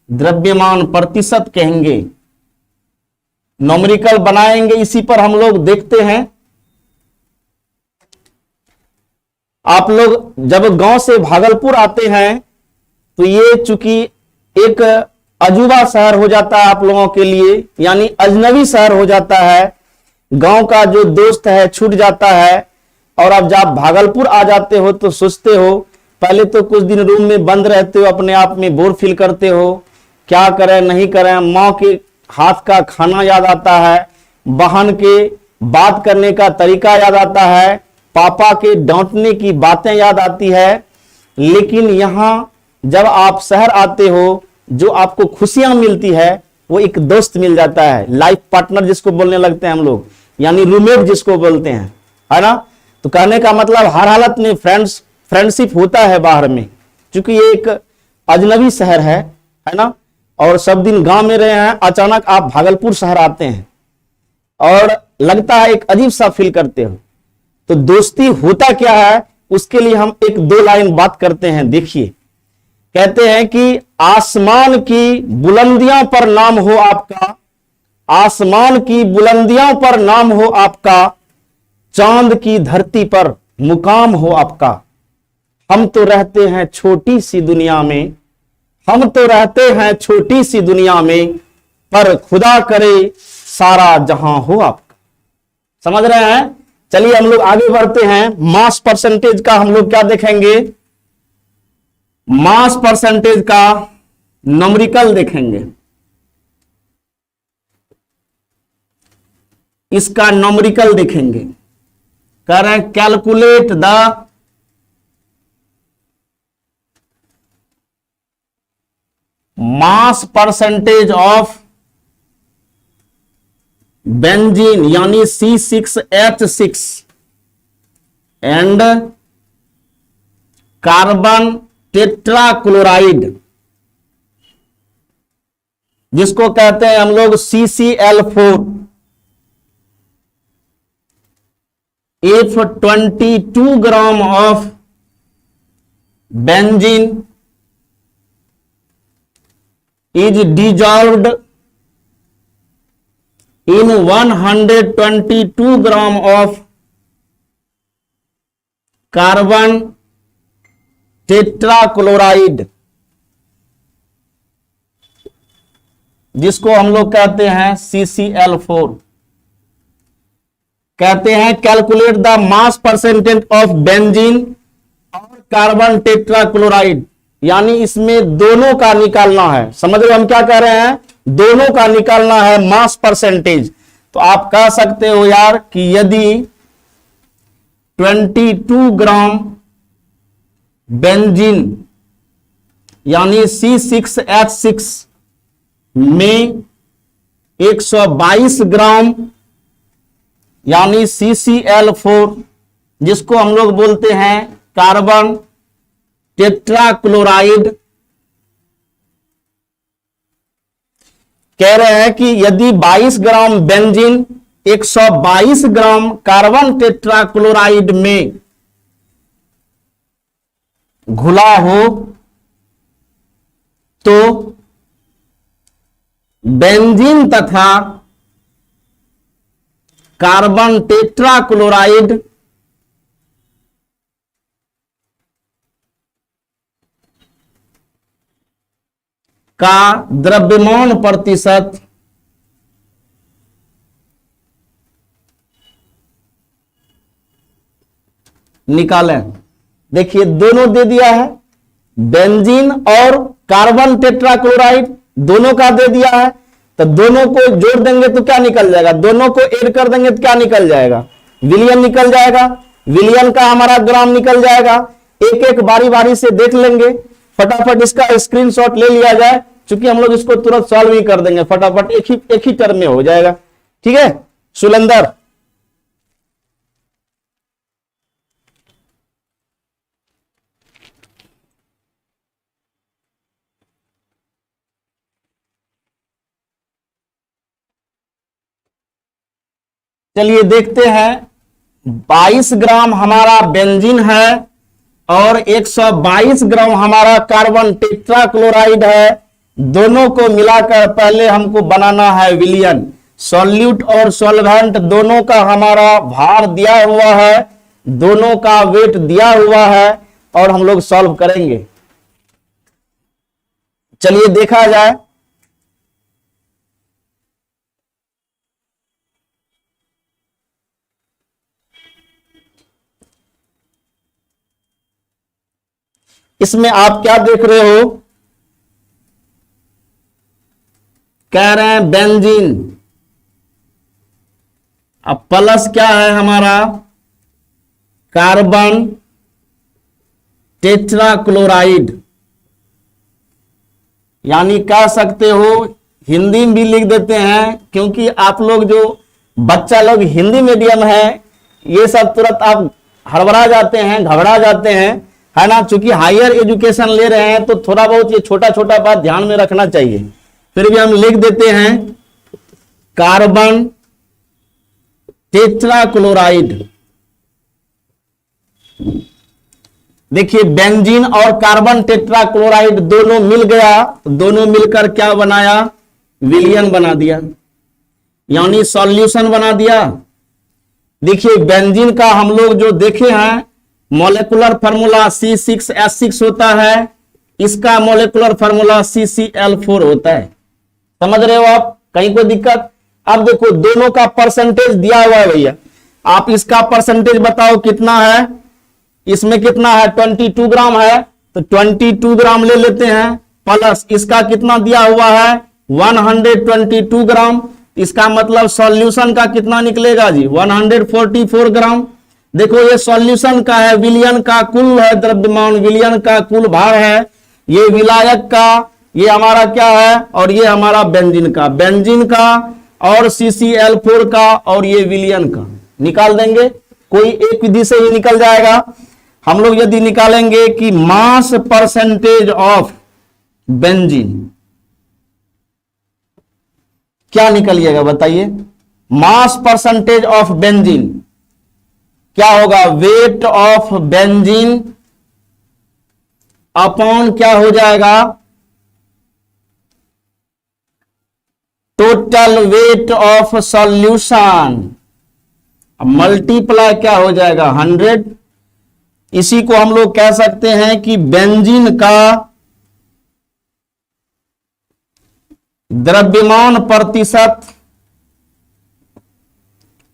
द्रव्यमान प्रतिशत कहेंगे। न्यूमेरिकल बनाएंगे, इसी पर हम लोग देखते हैं। आप लोग जब गांव से भागलपुर आते हैं तो ये चूंकि एक अजूबा शहर हो जाता है आप लोगों के लिए, यानी अजनबी शहर हो जाता है। गांव का जो दोस्त है छूट जाता है, और अब जब भागलपुर आ जाते हो तो सोचते हो, पहले तो कुछ दिन रूम में बंद रहते हो, अपने आप में बोर फील करते हो, क्या करें नहीं करें। माँ के हाथ का खाना याद आता है, बहन के बात करने का तरीका याद आता है, पापा के डांटने की बातें याद आती है। लेकिन यहां जब आप शहर आते हो, जो आपको खुशियां मिलती है वो एक दोस्त मिल जाता है, लाइफ पार्टनर जिसको बोलने लगते हैं हम लोग, यानी रूममेट जिसको बोलते हैं, है ना। तो कहने का मतलब हर हालत में फ्रेंडशिप होता है बाहर में, क्योंकि ये एक अजनबी शहर है ना। और सब दिन गांव में रहे हैं, अचानक आप भागलपुर शहर आते हैं और लगता है एक अजीब सा फील करते हो। तो दोस्ती होता क्या है उसके लिए हम एक दो लाइन बात करते हैं। देखिए कहते हैं कि आसमान की बुलंदियों पर नाम हो आपका, आसमान की बुलंदियों पर नाम हो आपका, चांद की धरती पर मुकाम हो आपका। हम तो रहते हैं छोटी सी दुनिया में, हम तो रहते हैं छोटी सी दुनिया में, पर खुदा करे सारा जहां हो आपका। समझ रहे हैं? चलिए हम लोग आगे बढ़ते हैं। मास परसेंटेज का हम लोग क्या देखेंगे? मास परसेंटेज का न्यूमेरिकल देखेंगे। इसका न्यूमेरिकल देखेंगे। कह रहे हैं calculate the mass percentage of benzene यानी C6H6 एंड कार्बन टेट्राक्लोराइड, जिसको कहते हैं हम लोग CCl4। If 22 gram of benzene is dissolved in 122 gram of carbon tetrachloride, जिसको हम लोग कहते हैं CCl4, कहते हैं calculate the mass percentage of benzene और कार्बन टेट्राक्लोराइड, यानी इसमें दोनों का निकालना है। समझ रहे हम क्या कह रहे हैं? दोनों का निकालना है मास परसेंटेज। तो आप कह सकते हो यार कि यदि 22 ग्राम बेंजीन यानी C6H6 में 122 ग्राम यानी CCl4 जिसको हम लोग बोलते हैं कार्बन टेट्राक्लोराइड। कह रहे हैं कि यदि 22 gram benzene 122 gram carbon tetrachloride में घुला हो तो बेंजीन तथा कार्बन टेट्राक्लोराइड का द्रव्यमान प्रतिशत निकालें। देखिए दोनों दे दिया है, बेंजीन और कार्बन टेट्राक्लोराइड दोनों का दे दिया है, तो दोनों को जोड़ देंगे तो क्या निकल जाएगा, दोनों को ऐड कर देंगे तो क्या निकल जाएगा, विलियन निकल जाएगा। विलियन का हमारा ग्राम निकल जाएगा। एक एक बारी बारी से देख लेंगे, फटाफट इसका स्क्रीनशॉट ले लिया जाए, क्योंकि हम लोग इसको तुरंत सॉल्व ही कर देंगे फटाफट, एक ही टर्म में हो जाएगा। ठीक है सुलेंदर, चलिए देखते हैं। 22 ग्राम हमारा बेंजीन है और 122 ग्राम हमारा कार्बन टेट्राक्लोराइड है। दोनों को मिलाकर पहले हमको बनाना है विलियन। सॉल्यूट और सॉल्वेंट दोनों का हमारा भार दिया हुआ है, दोनों का वेट दिया हुआ है और हम लोग सॉल्व करेंगे। चलिए देखा जाए। इसमें आप क्या देख रहे हो, कह रहे हैं बेंजीन, अब प्लस क्या है हमारा कार्बन टेट्राक्लोराइड, यानी कह सकते हो हिंदी में भी लिख देते हैं, क्योंकि आप लोग जो बच्चा लोग हिंदी मीडियम है ये सब तुरंत आप हड़बड़ा जाते हैं, घबरा जाते हैं, है ना। चूंकि हायर एजुकेशन ले रहे हैं तो थोड़ा बहुत ये छोटा छोटा बात ध्यान में रखना चाहिए। फिर भी हम लिख देते हैं कार्बन टेट्राक्लोराइड। देखिए बेंजीन और कार्बन टेट्राक्लोराइड दोनों मिल गया, तो दोनों मिलकर क्या बनाया, विलियन बना दिया, यानी सॉल्यूशन बना दिया। देखिए बेंजीन का हम लोग जो देखे हैं मॉलिक्यूलर फार्मूला C6H6 होता है, इसका मॉलिक्यूलर फार्मूला CCl4 होता है। समझ रहे हो आप, कहीं कोई दिक्कत। अब देखो दोनों का परसेंटेज दिया हुआ है भैया, आप इसका परसेंटेज बताओ कितना है। इसमें कितना है 22 ग्राम है, तो 22 ग्राम ले लेते हैं, प्लस इसका कितना दिया हुआ है 122 ग्राम, इसका मतलब सॉल्यूशन का कितना निकलेगा जी 144 ग्राम। देखो ये सॉल्यूशन का है, विलियन का कुल है द्रव्यमान, विलियन का कुल भार है, ये विलायक का, ये हमारा क्या है, और ये हमारा बेंजीन का और CCl4 का और ये विलियन का निकाल देंगे। कोई एक विधि से ही निकल जाएगा। हम लोग यदि निकालेंगे कि मास परसेंटेज ऑफ बेंजीन, क्या निकलिएगा बताइए, मास परसेंटेज ऑफ बेंजीन क्या होगा, वेट ऑफ बेंजीन अपॉन क्या हो जाएगा, total weight of solution, multiply क्या हो जाएगा 100। इसी को हम लोग कह सकते हैं कि बेंजीन का द्रव्यमान प्रतिशत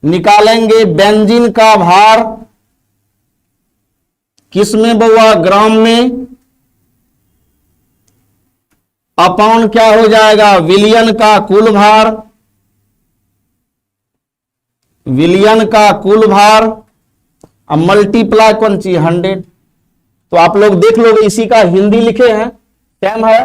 निकालेंगे। बेंजीन का भार किस में बउआ, ग्राम में, अपॉन क्या हो जाएगा विलियन का कुल भार, विलियन का कुल भार, अब मल्टीप्लाई कौन सी 100। तो आप लोग देख लोगे, इसी का हिंदी लिखे हैं सेम है।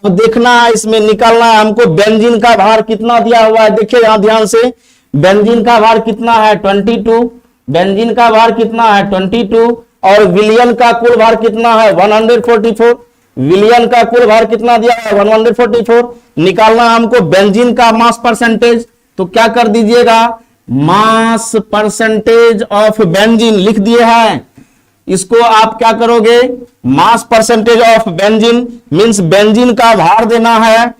अब देखना है इसमें निकालना है हमको बेंजीन का भार कितना दिया हुआ है। देखिए यहां ध्यान से, बेंजीन का भार कितना है 22, बेंजीन का भार कितना है 22 और विलियन का कुल भार कितना है 144। विलियन का कुल भार कितना दिया है 144। निकालना है हमको बेंजीन का मास परसेंटेज, तो क्या कर दीजिएगा मास परसेंटेज ऑफ बेंजीन लिख दिए हैं। इसको आप क्या करोगे mass percentage of benzene means benzene का भार देना है।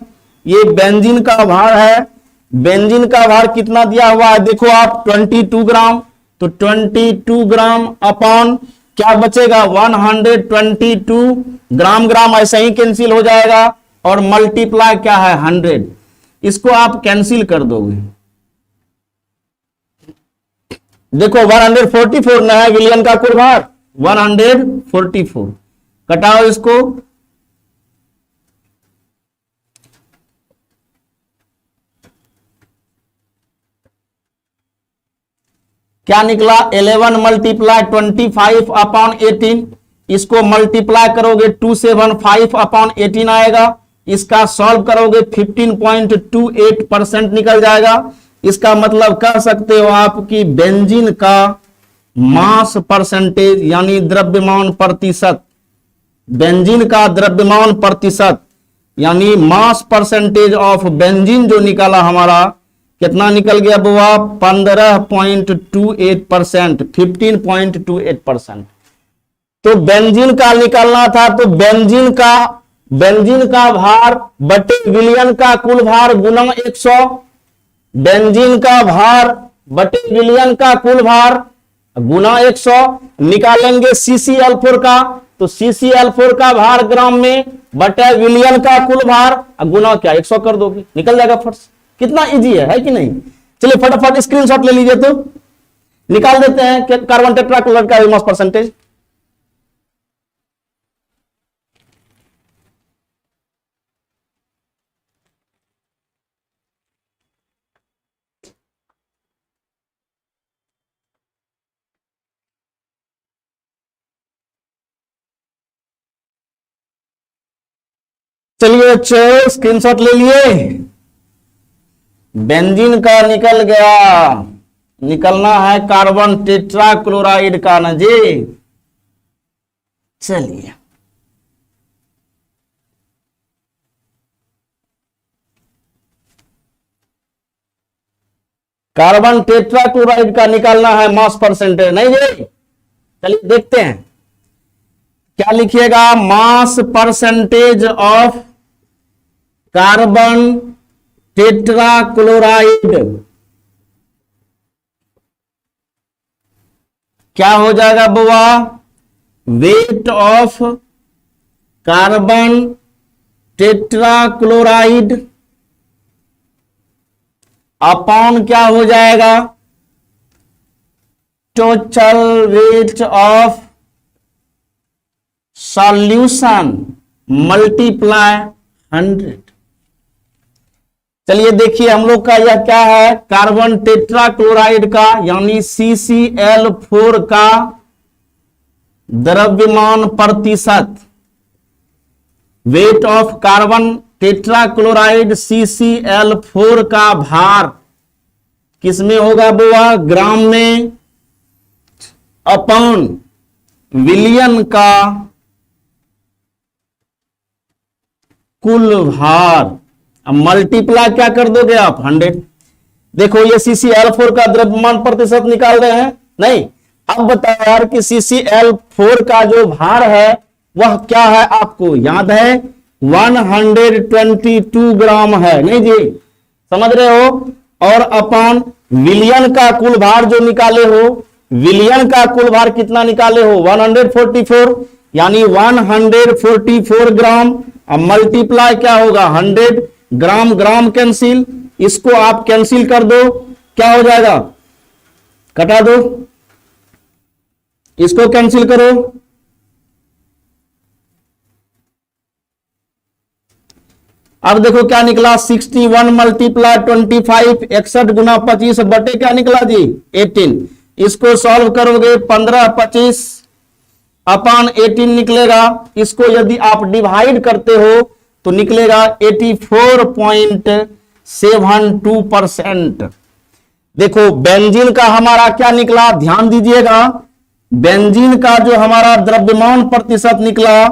ये बेंजीन का भार है, बेंजीन का भार कितना दिया हुआ है देखो आप 22 ग्राम, तो 22 ग्राम अपॉन क्या बचेगा 122 ग्राम, ग्राम ऐसे ही कैंसिल हो जाएगा और मल्टीप्लाई क्या है 100, इसको आप कैंसिल कर दोगे। देखो 144 ना है विलियन का कुल भार 144, कटाओ इसको, क्या निकला 11 मल्टीप्लाई 25 अपॉन 18, इसको मल्टीप्लाई करोगे 275 अपॉन 18 आएगा, इसका सॉल्व करोगे 15.28% निकल जाएगा। इसका मतलब कह सकते हो आपकी बेंजीन का मास परसेंटेज यानी द्रव्यमान प्रतिशत, बेंजीन का द्रव्यमान प्रतिशत यानी मास परसेंटेज ऑफ बेंजीन जो निकाला हमारा कितना निकल गया बुआ 15.28%, 15.28%। तो बेंजीन का निकालना था, तो बेंजीन का भार बटे विलियन का कुल भार गुना 100, बेंजीन का भार बटे विलियन का कुल भार गुना 100, निकालेंगे CCl4 का, तो CCl4 का भार ग्राम में बटे विलियन का कुल भार गुना क्या 100 कर दोगे, निकल जाएगा फट। कितना इजी है कि नहीं। चलिए फटाफट स्क्रीनशॉट ले लीजिए, तो निकाल देते हैं कार्बन टेट्राक्लोराइड का मास परसेंटेज। चलिए बच्चों स्क्रीनशॉट ले लिए, बेंजीन का निकल गया, निकलना है कार्बन टेट्राक्लोराइड का ना जी। चलिए कार्बन टेट्राक्लोराइड का निकालना है मास परसेंटेज, नहीं जी। चलिए देखते हैं क्या लिखिएगा, mass percentage of carbon tetrachloride क्या हो जाएगा बुआ, weight of carbon tetrachloride upon क्या हो जाएगा total weight of solution multiply 100। चलिए देखिए हम लोग का यह क्या है, कार्बन टेट्राक्लोराइड का यानी CCl4 का द्रव्यमान प्रतिशत, weight of carbon tetrachloride CCl4 का भार किसमें होगा बुआ, ग्राम में, अपॉन विलियन का कुल भार, अब मल्टीप्लाई क्या कर दोगे आप 100। देखो ये CCl4 का द्रव्यमान प्रतिशत निकाल रहे हैं, नहीं अब बताओ यार कि CCl4 का जो भार है वह क्या है, आपको याद है 122 ग्राम है, नहीं जी, समझ रहे हो। और अपॉन विलियन का कुल भार जो निकाले हो, विलियन का कुल भार कितना निकाले हो 144, यानी 144 ग्राम, अब मल्टीप्लाई क्या होगा 100, ग्राम ग्राम कैंसिल, इसको आप कैंसिल कर दो, क्या हो जाएगा कटा दो, इसको कैंसिल करो, अब देखो क्या निकला 61 मल्टीप्लाई 25, 61 गुना 25 बटे क्या निकला जी 18, इसको सॉल्व करोगे 15 25 अपॉन 18 निकलेगा, इसको यदि आप डिवाइड करते हो तो निकलेगा 84.72%। देखो बेंजीन का हमारा क्या निकला, ध्यान दीजिएगा, बेंजीन का जो हमारा द्रव्यमान प्रतिशत निकला,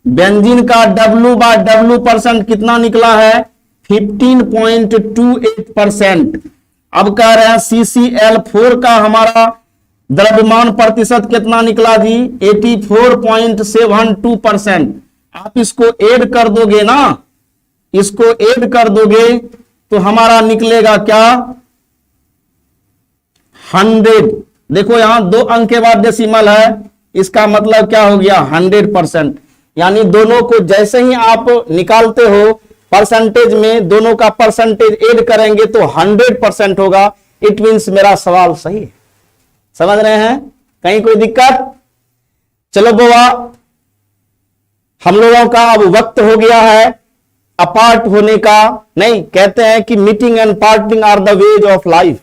बेंजीन का W/W% कितना निकला है, 15.28%। अब कह रहे हैं CCl4 का हमारा द्रव्यमान प्रतिशत कितना निकला जी, 84.72%। आप इसको ऐड कर दोगे ना, इसको ऐड कर दोगे तो हमारा निकलेगा क्या, 100। देखो यहां 2 अंक के बाद डेसिमल है, इसका मतलब क्या हो गया, 100%। यानी दोनों को जैसे ही आप निकालते हो परसेंटेज में, दोनों का परसेंटेज ऐड करेंगे तो 100% होगा। इट मीन्स मेरा सवाल सही है। समझ रहे हैं, कहीं कोई दिक्कत? चलो बाबा, हम लोगों का अब वक्त हो गया है अपार्ट होने का। नहीं, कहते हैं कि meeting and parting are the ways of life.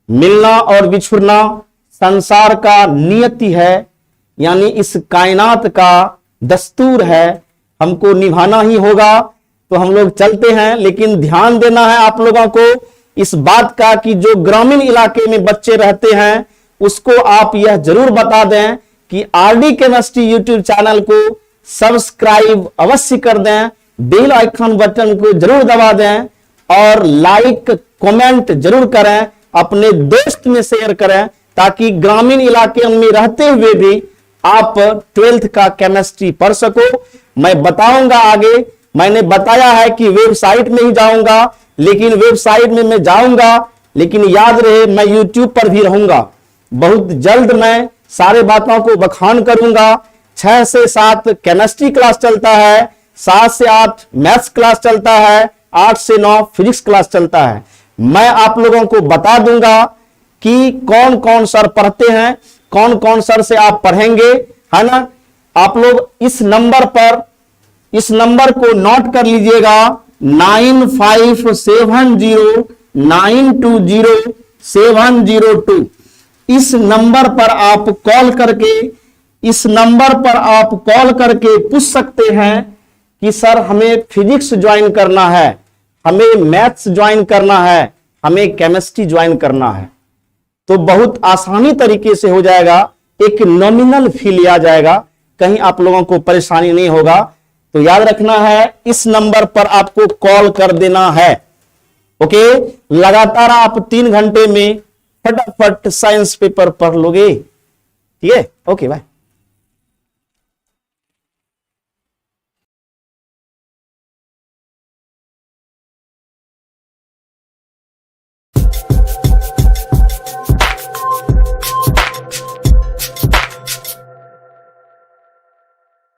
मिलना और बिछुड़ना संसार का नियति है, यानी इस कायनात का दस्तूर है, हमको निभाना ही होगा। तो हम लोग चलते हैं, लेकिन ध्यान देना है आप लोगों को इस बात का कि जो ग्रामीण इलाके में बच्चे रहते हैं उसको आप यह जरूर बता दें कि आरडी केमिस्ट्री यूट्यूब चैनल को सब्सक्राइब अवश्य कर दें, बेल आइकन बटन को जरूर दबा दें और लाइक कमेंट जरूर करें, अपने दोस्त में शेयर करें, ताकि ग्रामीण इलाके में रहते हुए भी आप 12th का केमिस्ट्री पढ़ सको। मैं बताऊंगा आगे, मैंने बताया है कि वेबसाइट में ही जाऊंगा, लेकिन वेबसाइट में मैं जाऊंगा, लेकिन याद रहे मैं यूट्यूब पर भी रहूंगा। बहुत जल्द मैं सारे बातों को बखान करूंगा। 6 से 7 केमिस्ट्री क्लास चलता है, 7 से 8 मैथ्स क्लास चलता है, 8 से 9 फिजिक्स क्लास चलता है। मैं आप लोगों को बता दूंगा कि कौन कौन सर पढ़ते हैं, कौन कौन सर से आप पढ़ेंगे, है ना। आप लोग इस नंबर को नोट कर लीजिएगा, 9570920702। इस नंबर पर आप कॉल करके पूछ सकते हैं कि सर हमें फिजिक्स ज्वाइन करना है, हमें मैथ्स ज्वाइन करना है, हमें केमिस्ट्री ज्वाइन करना है। तो बहुत आसानी तरीके से हो जाएगा, एक नॉमिनल फी लिया जाएगा, कहीं आप लोगों को परेशानी नहीं होगा। तो याद रखना है, इस नंबर पर आपको कॉल कर देना है। ओके, लगातार आप 3 घंटे में फटाफट साइंस पेपर पढ़ लोगे। ठीक है, ओके बाय।